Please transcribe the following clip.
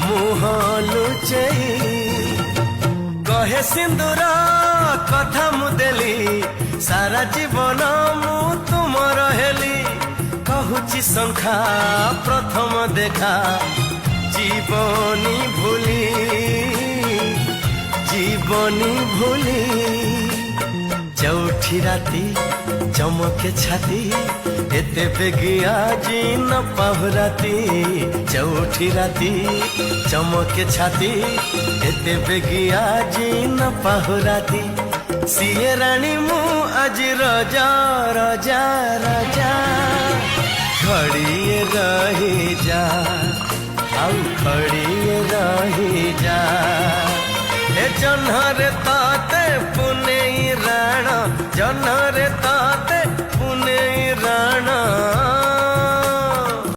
मुह लुचेई कहे सिंदूर कथा मुदेली सारा जीवन मु तुमर हेली कहूची शंखा प्रथम देखा जीवनी भूली चौठी राती चमके छाती एते बेगिया जी न पाहुराती चौठी राती चमके छाती एते बेगिया जी न पाहुराती सिए रानी मु आज रजा रजा रजा खड़िए रही जा आउ खड़िए रही जा ए जन्हरे